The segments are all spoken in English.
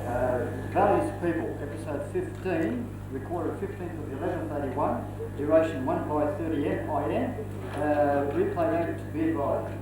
Valley's People, episode 15, recorded 15th of 11/31, duration 1/30 IN, replay note to be advised.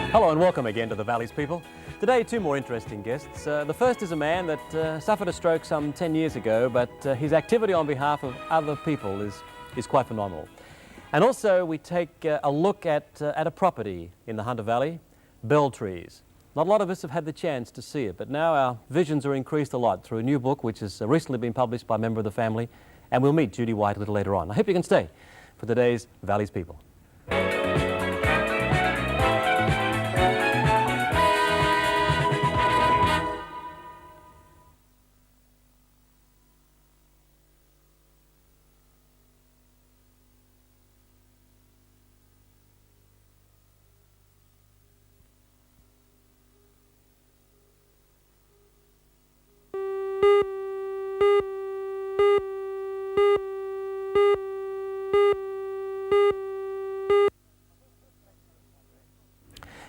Hello and welcome again to the Valley's People. Today, two more interesting guests. The first is a man that suffered a stroke some 10 years ago, but his activity on behalf of other people is quite phenomenal. And also, we take a look at a property in the Hunter Valley, Belltrees. Not a lot of us have had the chance to see it, but now our visions are increased a lot through a new book which has recently been published by a member of the family, and we'll meet Judy White a little later on. I hope you can stay for today's Valley's People.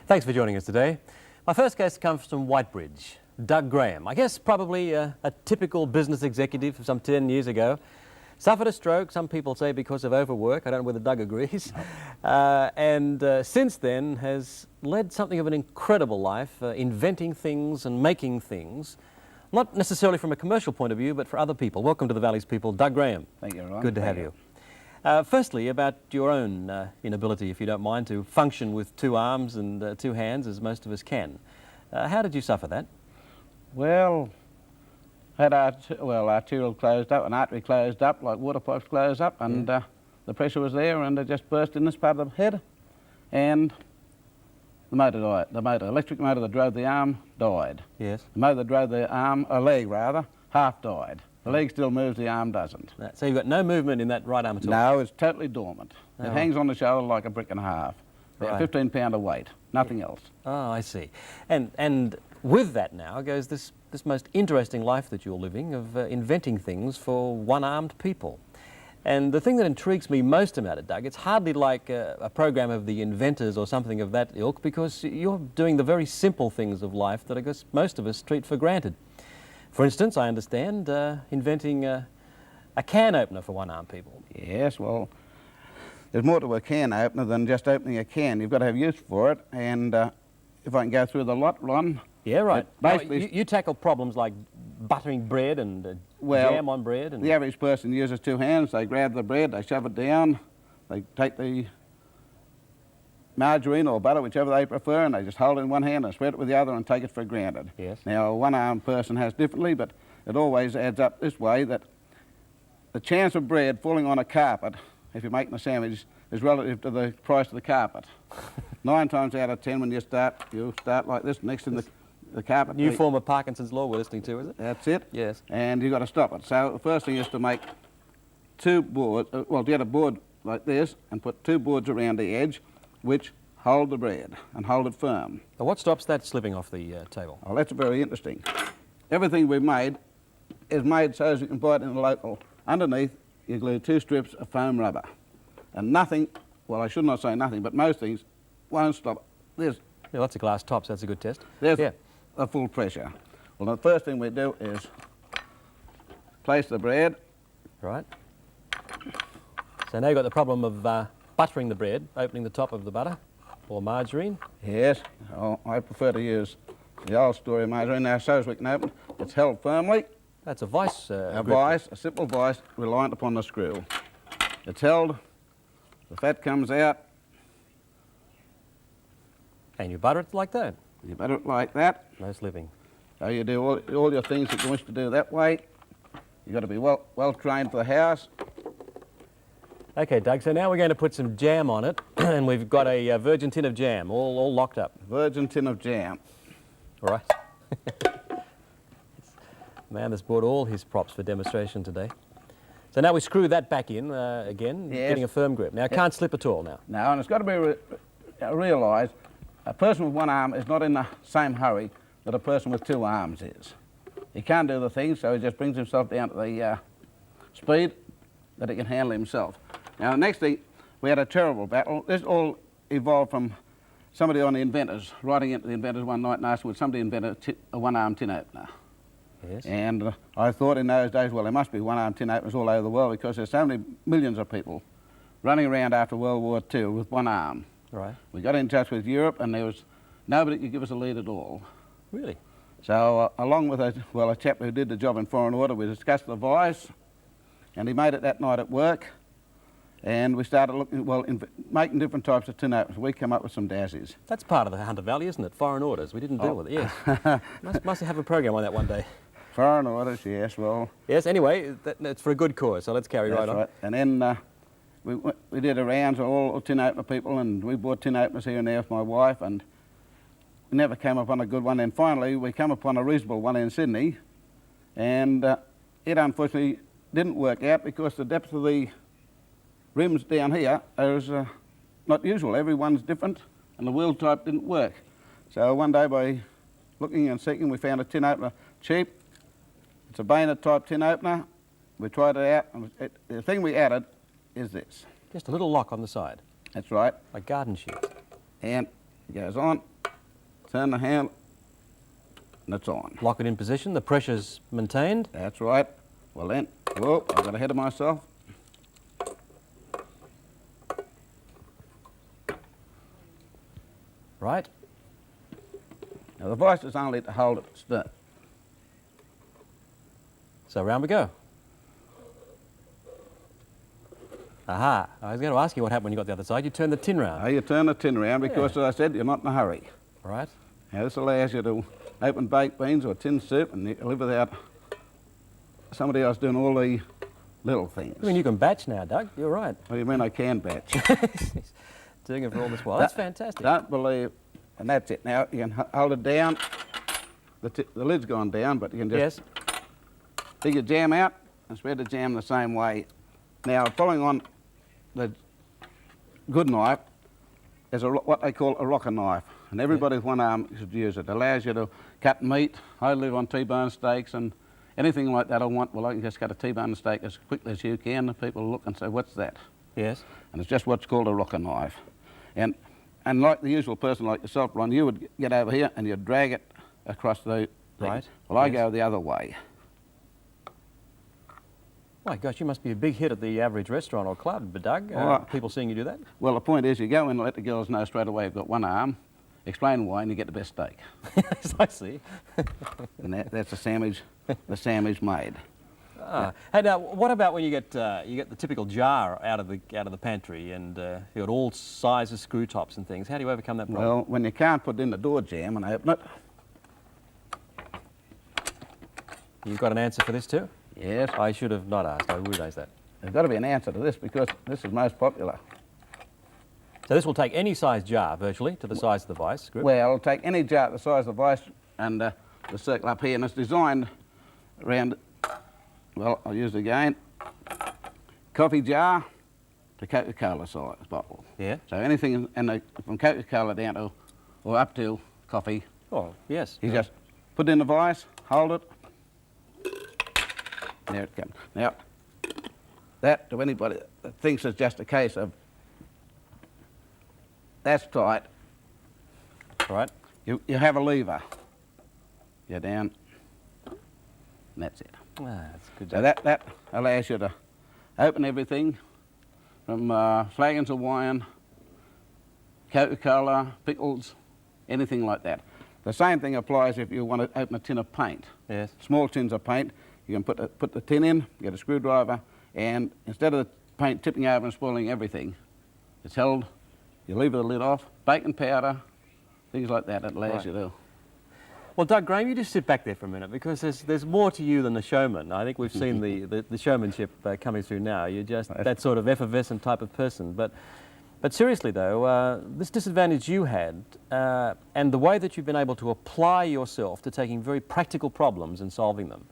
Thanks for joining us today. My first guest comes from Whitebridge, Doug Graham. I guess probably a typical business executive of some 10 years ago. Suffered a stroke, some people say because of overwork. I don't know whether Doug agrees. And since then has led something of an incredible life, inventing things and making things. Not necessarily from a commercial point of view, but for other people. Welcome to the Valley's People, Doug Graham. Thank you, Ron. Good to have you. Firstly, about your own inability, if you don't mind, to function with two arms and two hands, as most of us can. How did you suffer that? Well, had our arterial closed up, an artery closed up, like water pipes closed up, and the pressure was there, and it just burst in this part of the head, and the motor died. The electric motor that drove the arm died. Yes. The motor that drove the arm, a leg rather, half died. The leg still moves, the arm doesn't. So you've got no movement in that right arm at all? No, it's totally dormant. Oh. It hangs on the shoulder like a brick and a half. Right. 15 pound of weight, nothing else. Oh, I see. And with that now goes this most interesting life that you're living of inventing things for one-armed people. And the thing that intrigues me most about it, Doug, it's hardly like a program of the inventors or something of that ilk, because you're doing the very simple things of life that I guess most of us treat for granted. For instance, I understand inventing a can opener for one-armed people. Yes, well, there's more to a can opener than just opening a can. You've got to have use for it, and if I can go through the lot, Ron. Yeah, right. Basically, you tackle problems like buttering bread and jam on bread. And the average person uses two hands. They grab the bread, they shove it down, they take the margarine or butter, whichever they prefer, and they just hold it in one hand and spread it with the other and take it for granted. Yes. Now, a one-armed person has differently, but it always adds up this way, that the chance of bread falling on a carpet, if you're making a sandwich, is relative to the price of the carpet. 9 times out of 10 when you start like this, next in the carpet. New form of Parkinson's law we're listening to, is it? That's it. Yes. And you've got to stop it. So the first thing is to make two boards, to get a board like this and put two boards around the edge, which hold the bread and hold it firm. Now, what stops that slipping off the table? Oh, that's very interesting. Everything we've made is made so as you can buy it in the local. Underneath, you glue 2 strips of foam rubber. And nothing, well, I should not say nothing, but most things won't stop it. Yeah, lots of glass tops, that's a good test. There's yeah. a full pressure. Well, the first thing we do is place the bread. Right. So now you've got the problem of buttering the bread, opening the top of the butter, or margarine. Yes, oh, I prefer to use the old story margarine. Now, so as we can open, it's held firmly. That's a vice. A vice, a simple vice reliant upon the screw. It's held, the fat comes out. And you butter it like that. You butter it like that. No slipping. So you do all your things that you wish to do that way. You've got to be well trained for the house. Okay, Doug, so now we're going to put some jam on it, and we've got a virgin tin of jam, all locked up. Virgin tin of jam. All right. Man has brought all his props for demonstration today. So now we screw that back in again, Yes. getting a firm grip. Now it can't slip at all now. No, and it's got to be realised a person with one arm is not in the same hurry that a person with two arms is. He can't do the thing, so he just brings himself down to the speed that he can handle himself. Now, the next thing, we had a terrible battle. This all evolved from somebody on the inventors, writing into the inventors one night and asking would somebody invent a one-arm tin opener. Yes. And I thought in those days, well, there must be one-arm tin openers all over the world because there's so many millions of people running around after World War II with one arm. Right. We got in touch with Europe and there was nobody could give us a lead at all. Really? So along with a chap who did the job in foreign order, we discussed the vice and he made it that night at work and we started looking, making different types of tin openers. We came up with some dazzys. That's part of the Hunter Valley, isn't it? Foreign orders. We didn't deal with it, yes. must have a program on that one day. Foreign orders, yes, well. Yes, anyway, that's for a good cause, so let's carry right on. Right. And then we did a round of all tin opener people and we bought tin openers here and there with my wife and we never came upon a good one. And finally we came upon a reasonable one in Sydney and it unfortunately didn't work out because the depth of the rims down here is not usual. Everyone's different and the wheel type didn't work. So one day by looking and seeking we found a tin opener cheap. It's a bayonet type tin opener. We tried it out and the thing we added is this. Just a little lock on the side, That's right. like garden shears. And it goes on, turn the handle, and it's on. Lock it in position, the pressure's maintained. That's right. Well then, whoa, I got ahead of myself. Right. Now the vice is only to hold it stern. So round we go. Aha, I was going to ask you what happened when you got the other side. You turned the tin round. Now you turn the tin around because, as I said, you're not in a hurry. Right. Now this allows you to open baked beans or tin soup and you can live without somebody else doing all the little things. I mean, you can batch now, Doug. You're right. What do you mean I can batch? Doing it for all this while. That's fantastic. Don't believe, and that's it. Now you can hold it down. The lid's gone down, but you can just Yes. dig your jam out and spread the jam the same way. Now, following on the good knife is what they call a rocker knife, and everybody with one arm should use it. It allows you to cut meat. I live on T-bone steaks and anything like that I want. Well, I can just cut a T-bone steak as quickly as you can. And people look and say, "What's that?" Yes. And it's just what's called a rocker knife. And like the usual person like yourself, Ron, you would get over here and you'd drag it across the thing. Right. Well, I Yes. go the other way. My gosh, you must be a big hit at the average restaurant or club, but Doug. Well, People seeing you do that? Well, the point is you go in and let the girls know straight away you've got one arm, explain why, and you get the best steak. Yes, I see. And that's the sandwich made. Ah. Hey, now, what about when you get the typical jar out of the pantry and you got all sizes screw tops and things? How do you overcome that problem? Well, when you can't put it in the door jamb and open it, You've got an answer for this too? yes, I should have not asked. I realised that. there's got to be an answer to this because this is most popular. So this will take any size jar, virtually, to the size of the vice grip. Well, take any jar the size of the vice and the circle up here, and it's designed around, well, I'll use it again, coffee jar to Coca-Cola size bottle. Yeah. So anything from Coca-Cola down to, or up to coffee, Oh, yes. you just put it in the vice, hold it, there it comes. Now, that to anybody that thinks it's just a case of that's tight, Right. you have a lever. You're down, and that's it. Ah, that's good. So that allows you to open everything from flagons of wine, Coca-Cola, pickles, anything like that. The same thing applies if you want to open a tin of paint. Yes. Small tins of paint, you can put the tin in, get a screwdriver, and instead of the paint tipping over and spoiling everything, it's held, you leave the lid off, baking powder, things like that, it allows Right. you to. Well, Doug Graham, you just sit back there for a minute because there's more to you than the showman. I think we've seen the showmanship coming through now. You're just that sort of effervescent type of person. But seriously though, this disadvantage you had and the way that you've been able to apply yourself to taking very practical problems and solving them,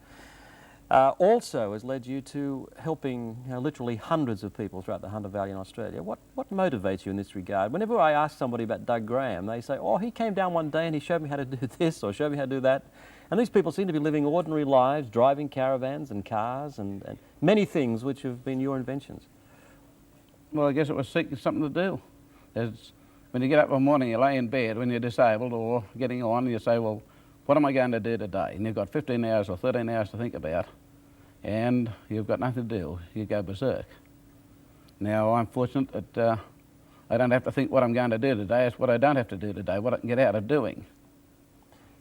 also has led you to helping literally hundreds of people throughout the Hunter Valley in Australia. What motivates you in this regard? Whenever I ask somebody about Doug Graham, they say, oh, he came down one day and he showed me how to do this or showed me how to do that. And these people seem to be living ordinary lives, driving caravans and cars and many things which have been your inventions. Well, I guess it was seeking something to do. When you get up one morning, you lay in bed when you're disabled or getting on, and you say, well, what am I going to do today? And you've got 15 hours or 13 hours to think about, and you've got nothing to do. You go berserk. Now, I'm fortunate that I don't have to think what I'm going to do today. It's what I don't have to do today, what I can get out of doing.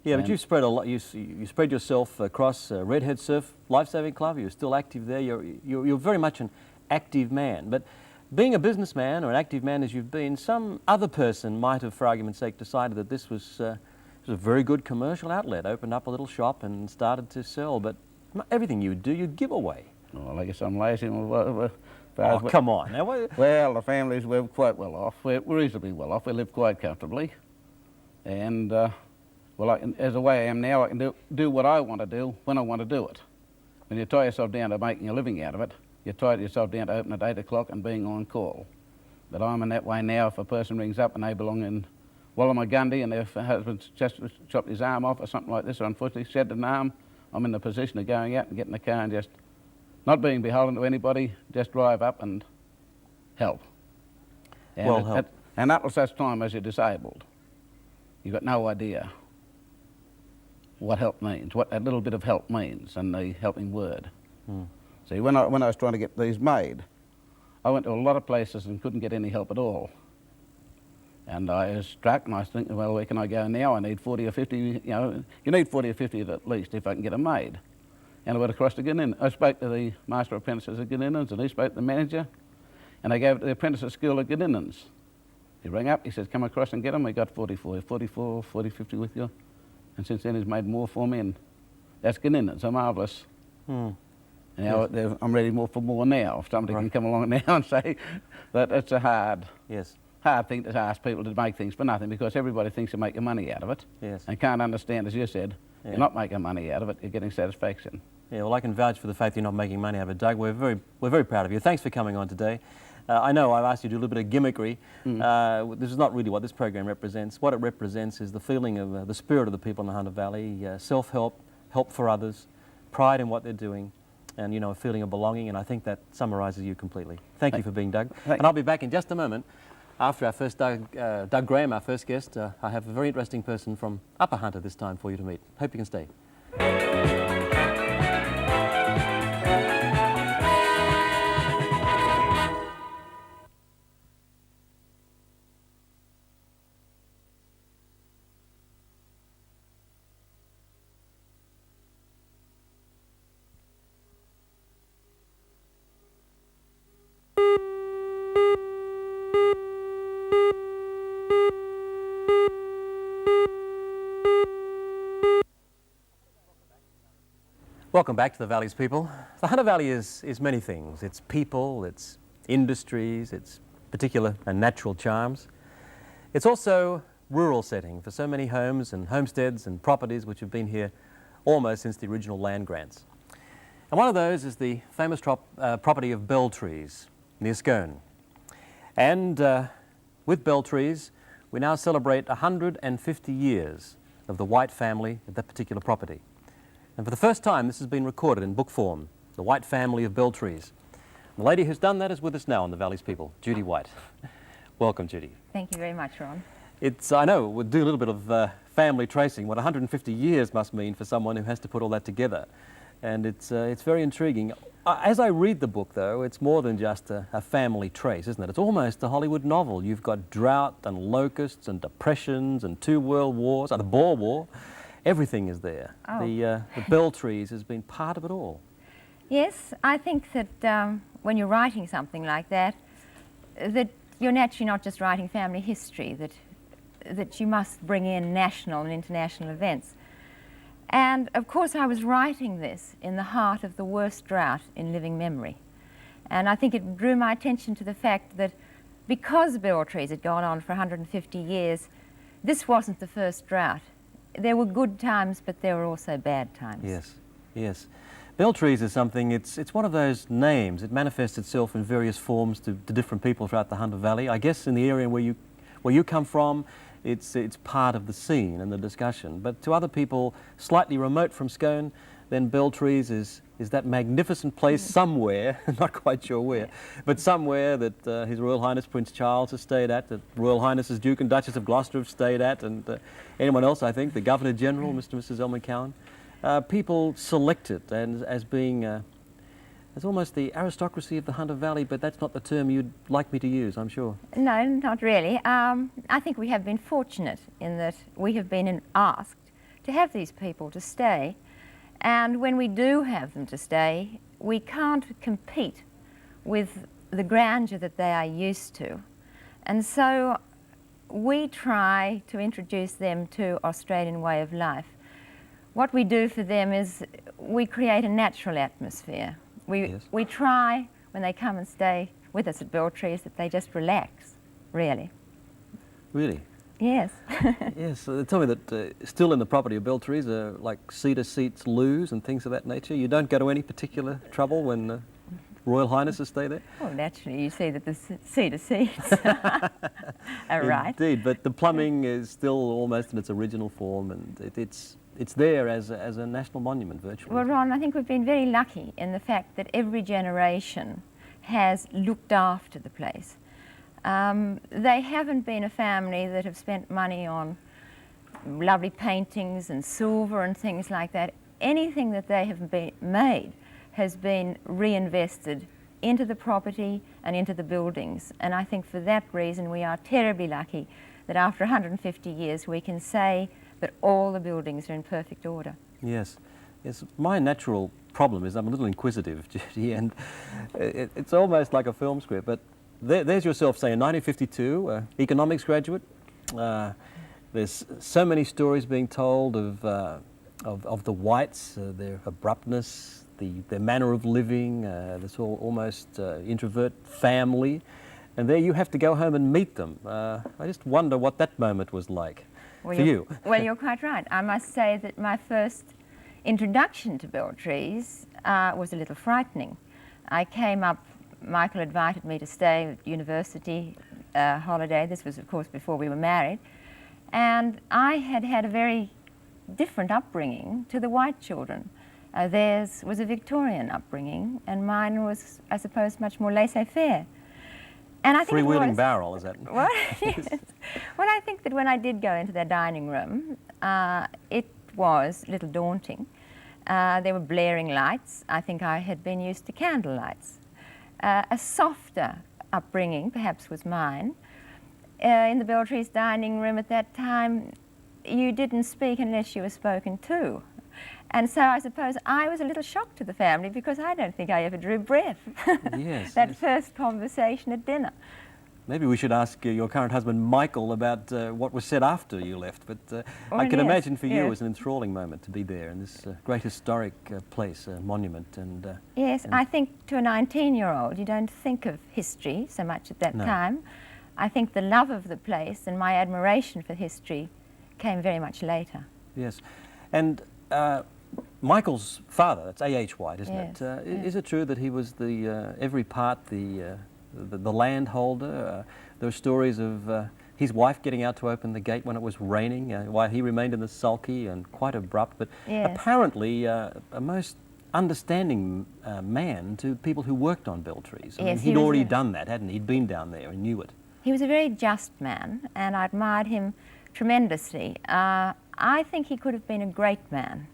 Yeah, but you spread a lot. You spread yourself across Redhead Surf Lifesaving Club. You're still active there. You're very much an active man. But being a businessman or an active man as you've been, some other person might have, for argument's sake, decided that this was a very good commercial outlet, opened up a little shop and started to sell. But everything you do, you give away. Well, I guess I'm lazy. Oh, come on. Now, well, the families, we're quite well off. We're reasonably well off. We live quite comfortably. And, well, as the way I am now, I can do what I want to do when I want to do it. When you tie yourself down to making a living out of it, you tie yourself down to opening at 8 o'clock and being on call. But I'm in that way now. If a person rings up and they belong in Wallumagundy and their husband's just chopped his arm off or something like this, or unfortunately shed an arm, I'm in the position of going out and getting the car and just not being beholden to anybody, just drive up and help. And help. And up to such time as you're disabled, you've got no idea what help means, what that little bit of help means, and the helping word. See, when I was trying to get these made, I went to a lot of places and couldn't get any help at all. And I was struck, and I was thinking, well, where can I go now? I need 40 or 50, you know, you need 40 or 50 at least if I can get them made. And I went across to Gunninan. I spoke to the Master Apprentices at Gunninan's, and he spoke to the manager, and they gave it to the apprentices school at Gunninan's. He rang up, he says, come across and get them. We got 40 for 40, 50 with you. And since then he's made more for me, and that's Gunninan's, so marvellous. Now I'm ready for more now. If somebody can come along now and say that it's a hard thing to ask people to make things for nothing, because everybody thinks you're making money out of it and can't understand, as you said, you're not making money out of it, you're getting satisfaction. Yeah, well, I can vouch for the fact you're not making money out of it, Doug. We're very proud of you. Thanks for coming on today. I know I've asked you to do a little bit of gimmickry. This is not really what this program represents. What it represents is the feeling of the spirit of the people in the Hunter Valley, self-help, help for others, pride in what they're doing, and, you know, a feeling of belonging, and I think that summarises you completely. Thank you for being Doug. And I'll be back in just a moment. After our first Doug Graham, our first guest, I have a very interesting person from Upper Hunter this time for you to meet. Hope you can stay. Welcome back to the Valley's people. The Hunter Valley is many things. It's people, it's industries, it's particular and natural charms. It's also rural setting for so many homes and homesteads and properties which have been here almost since the original land grants. And one of those is the famous property of Belltrees near Scone. And with Belltrees, we now celebrate 150 years of the White family at that particular property. And for the first time, this has been recorded in book form, the White family of Belltrees. The lady who's done that is with us now on the Valley's People, Judy White. Welcome, Judy. Thank you very much, Ron. I know, we'll do a little bit of family tracing, what 150 years must mean for someone who has to put all that together. And it's very intriguing. As I read the book, though, it's more than just a family trace, isn't it? It's almost a Hollywood novel. You've got drought and locusts and depressions and 2 world wars, the Boer War. Everything is there. Oh. The Belltrees has been part of it all. Yes, I think that when you're writing something like that, that you're naturally not just writing family history, that you must bring in national and international events. And of course I was writing this in the heart of the worst drought in living memory. And I think it drew my attention to the fact that because Belltrees had gone on for 150 years, this wasn't the first drought. There were good times, but there were also bad times. Yes, yes. Beltrees is something, it's one of those names. It manifests itself in various forms to different people throughout the Hunter Valley. I guess in the area where you come from, it's part of the scene and the discussion. But to other people slightly remote from Scone, then Beltrees is that magnificent place somewhere, not quite sure where, but somewhere that His Royal Highness Prince Charles has stayed at, that Royal Highnesses Duke and Duchess of Gloucester have stayed at, and anyone else, I think, the Governor General, Mr. and Mrs. Elmer Cowan. People select it as being as almost the aristocracy of the Hunter Valley, but that's not the term you'd like me to use, I'm sure. No, not really. I think we have been fortunate in that we have been asked to have these people to stay, and when we do have them to stay, we can't compete with the grandeur that they are used to. And so we try to introduce them to Australian way of life. What we do for them is we create a natural atmosphere. We try, when they come and stay with us at Beltrees, that they just relax, really. Really? Yes. Yes, tell me that still in the property of Beltrees are like cedar seats, loos and things of that nature. You don't go to any particular trouble when Royal Highnesses stay there? Well, naturally, you see that the cedar seats are right. Indeed, but the plumbing is still almost in its original form, and it's there as a national monument, virtually. Well, Ron, I think we've been very lucky in the fact that every generation has looked after the place. They haven't been a family that have spent money on lovely paintings and silver and things like that. Anything that they have made has been reinvested into the property and into the buildings. And I think for that reason we are terribly lucky that after 150 years we can say that all the buildings are in perfect order. Yes. Yes. My natural problem is I'm a little inquisitive, Judy, and it's almost like a film script, but there's yourself, say, in 1952, economics graduate. There's so many stories being told of the whites, their abruptness, their manner of living, this almost introvert family, and there you have to go home and meet them. I just wonder what that moment was like for you. Well, you're quite right. I must say that my first introduction to Beltrees was a little frightening. I came up, Michael invited me to stay at university holiday. This was, of course, before we were married. And I had had a very different upbringing to the white children. Theirs was a Victorian upbringing, and mine was, I suppose, much more laissez-faire. And I think freewheeling barrel, is that? What? Yes. Well, I think that when I did go into their dining room, it was a little daunting. There were blaring lights. I think I had been used to candle lights. A softer upbringing, perhaps, was mine. In the Beltrees dining room at that time, you didn't speak unless you were spoken to. And so I suppose I was a little shocked to the family because I don't think I ever drew breath. Yes. That first conversation at dinner. Maybe we should ask your current husband, Michael, about what was said after you left. But I can yes, imagine for you yes. it was an enthralling moment to be there in this great historic place, monument. And yes, I think to a 19-year-old, you don't think of history so much at that time. I think the love of the place and my admiration for history came very much later. Yes. And Michael's father, that's A.H. White, isn't Yes, it? yes. Is it true that he was every part the landholder? There are stories of his wife getting out to open the gate when it was raining, while he remained in the sulky and quite abrupt, but Yes. apparently a most understanding man to people who worked on Beltrees. I mean, Yes, he he'd was already a- done that, hadn't he? He'd been down there and knew it. He was a very just man, and I admired him tremendously. I think he could have been a great man.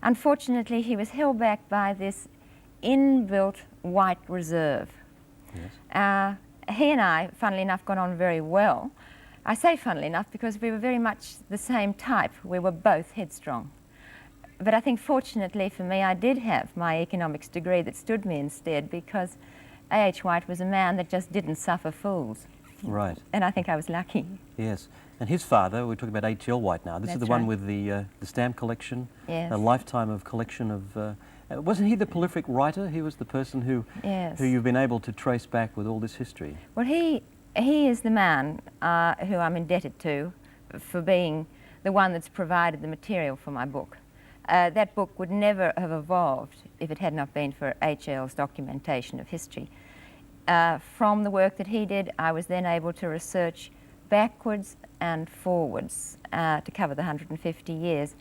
Unfortunately, he was held back by this inbuilt white reserve. Yes. He and I, funnily enough, got on very well. I say funnily enough because we were very much the same type. We were both headstrong. But I think fortunately for me, I did have my economics degree that stood me in stead because A.H. White was a man that just didn't suffer fools. Right. And I think I was lucky. Yes. And his father, we're talking about H.L. White now. This is That's the one right. with the stamp collection, Yes. a lifetime of collection of... wasn't he the prolific writer? He was the person who you've been able to trace back with all this history. Well, he is the man who I'm indebted to for being the one that's provided the material for my book. That book would never have evolved if it had not been for H.L.'s documentation of history. From the work that he did, I was then able to research backwards and forwards to cover the 150 years.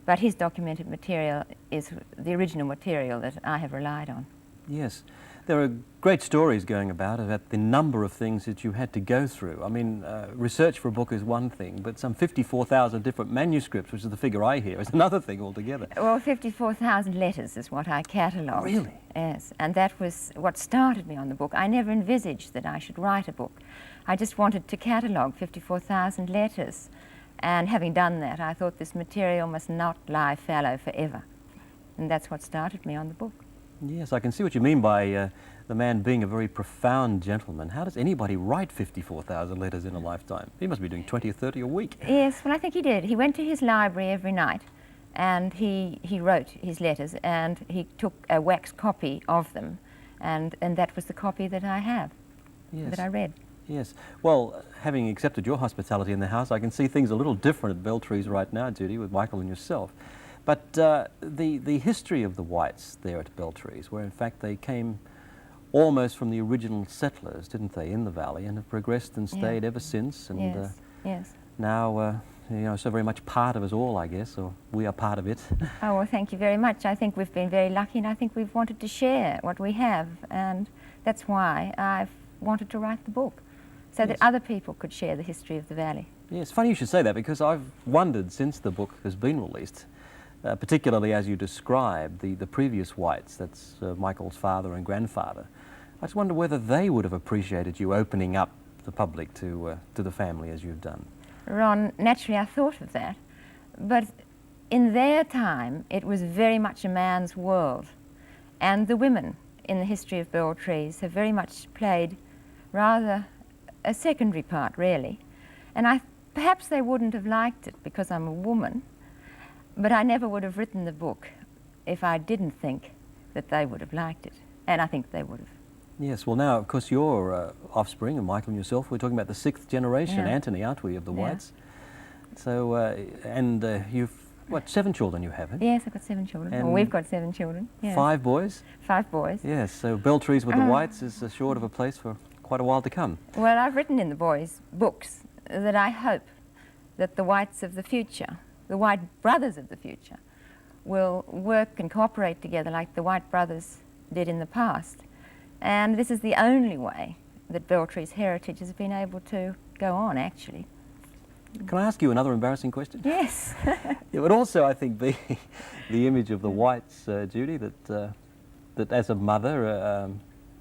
But his documented material is the original material that I have relied on. Yes. There are great stories going about the number of things that you had to go through. I mean, research for a book is one thing, but some 54,000 different manuscripts, which is the figure I hear, is another thing altogether. Well, 54,000 letters is what I catalogued. Really? Yes, and that was what started me on the book. I never envisaged that I should write a book. I just wanted to catalogue 54,000 letters. And having done that, I thought this material must not lie fallow forever. And that's what started me on the book. Yes, I can see what you mean by the man being a very profound gentleman. How does anybody write 54,000 letters in a lifetime? He must be doing 20 or 30 a week. Yes, well, I think he did. He went to his library every night and he wrote his letters, and he took a wax copy of them, and that was the copy that I have, Yes. that I read. Yes. Well, having accepted your hospitality in the house, I can see things a little different at Beltrees right now, Judy, with Michael and yourself. But the history of the Whites there at Beltrees, where in fact they came almost from the original settlers, didn't they, in the valley, and have progressed and stayed ever since. And Yes, yes. now, you know, so very much part of us all, I guess, or we are part of it. Oh, well, thank you very much. I think we've been very lucky, and I think we've wanted to share what we have, and that's why I've wanted to write the book, so that other people could share the history of the valley. Yeah, it's funny you should say that, because I've wondered since the book has been released, particularly as you describe the previous Whites, that's Michael's father and grandfather, I just wonder whether they would have appreciated you opening up the public to the family as you've done. Ron, naturally I thought of that, but in their time it was very much a man's world, and the women in the history of Beltrees have very much played rather a secondary part, really. And perhaps they wouldn't have liked it because I'm a woman, but I never would have written the book if I didn't think that they would have liked it, and I think they would have. Yes, well now, of course, your offspring, and Michael and yourself, we're talking about the 6th generation, Yeah. Anthony, aren't we, of the Yeah. Whites? So, and you've, what, 7 children you have, eh? Yes, I've got 7 children. And Well, we've got 7 children. Yes. 5 boys? 5 boys. Yes, so Beltrees with the Whites is short of a place for quite a while to come. Well, I've written in the boys' books that I hope that the Whites of the future, the White brothers of the future, will work and cooperate together like the White brothers did in the past. And this is the only way that Beltrees' heritage has been able to go on, actually. Can I ask you another embarrassing question? Yes. It would also, I think, be the image of the Whites, Judy, that as a mother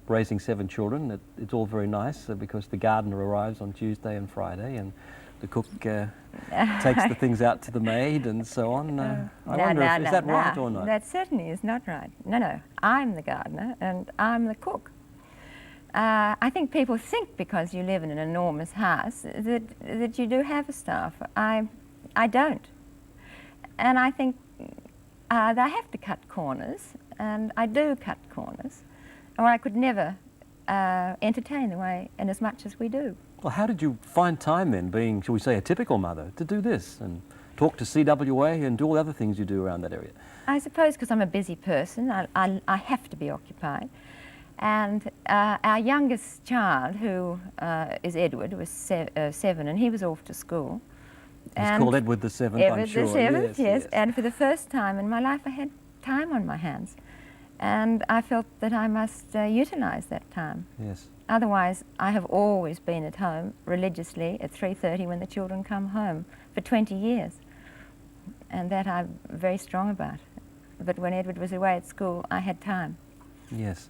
raising 7 children, it's all very nice because the gardener arrives on Tuesday and Friday, and the cook takes the things out to the maid and so on. I wonder if, is that right or not? That certainly is not right. No, I'm the gardener and I'm the cook. I think people think because you live in an enormous house that you do have a staff. I don't. And I think I have to cut corners, and I do cut corners, or I could never entertain the way and as much as we do. Well, how did you find time then, being, shall we say, a typical mother, to do this and talk to CWA and do all the other things you do around that area? I suppose because I'm a busy person, I have to be occupied. And our youngest child, who is Edward, was 7, and he was off to school. It's called Edward the Seventh, I'm sure. Edward the 7th, yes. And for the first time in my life, I had time on my hands. And I felt that I must utilise that time. Yes. Otherwise, I have always been at home religiously at 3:30 when the children come home for 20 years. And that I'm very strong about. But when Edward was away at school, I had time. Yes.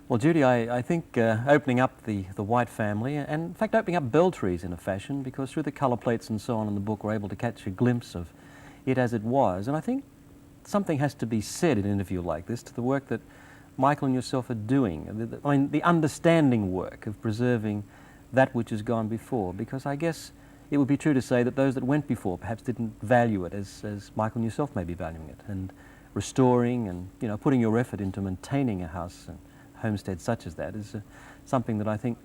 Well, Judy, I think opening up the White family, and in fact opening up Beltrees in a fashion, because through the colour plates and so on in the book we're able to catch a glimpse of it as it was. And I think something has to be said in an interview like this to the work that Michael and yourself are doing. I mean, the understanding work of preserving that which has gone before, because I guess it would be true to say that those that went before perhaps didn't value it as Michael and yourself may be valuing it, and restoring and, you know, putting your effort into maintaining a house and homestead such as that is something that I think,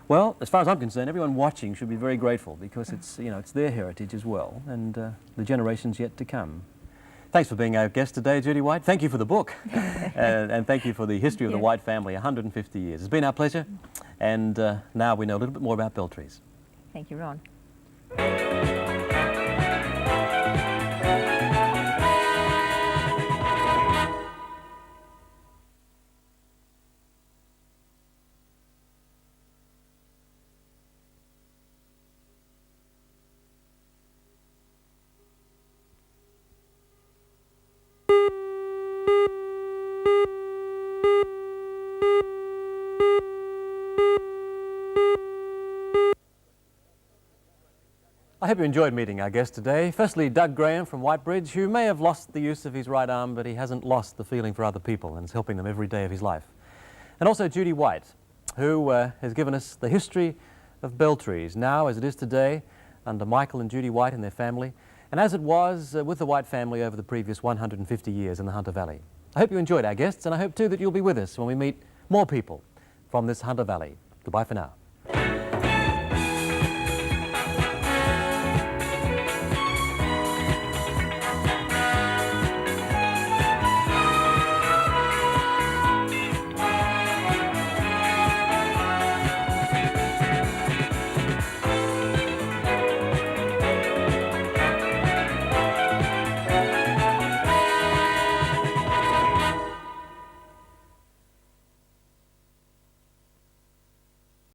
well, as far as I'm concerned, everyone watching should be very grateful, because it's, you know, it's their heritage as well, and the generations yet to come. Thanks for being our guest today, Judy White. Thank you for the book, and thank you for the history of the White family, 150 years. It's been our pleasure, and now we know a little bit more about Beltrees. Thank you, Ron. I hope you enjoyed meeting our guest today. Firstly, Doug Graham from Whitebridge, who may have lost the use of his right arm, but he hasn't lost the feeling for other people and is helping them every day of his life. And also Judy White, who has given us the history of Beltrees, now as it is today, under Michael and Judy White and their family, and as it was with the White family over the previous 150 years in the Hunter Valley. I hope you enjoyed our guests, and I hope too that you'll be with us when we meet more people from this Hunter Valley. Goodbye for now.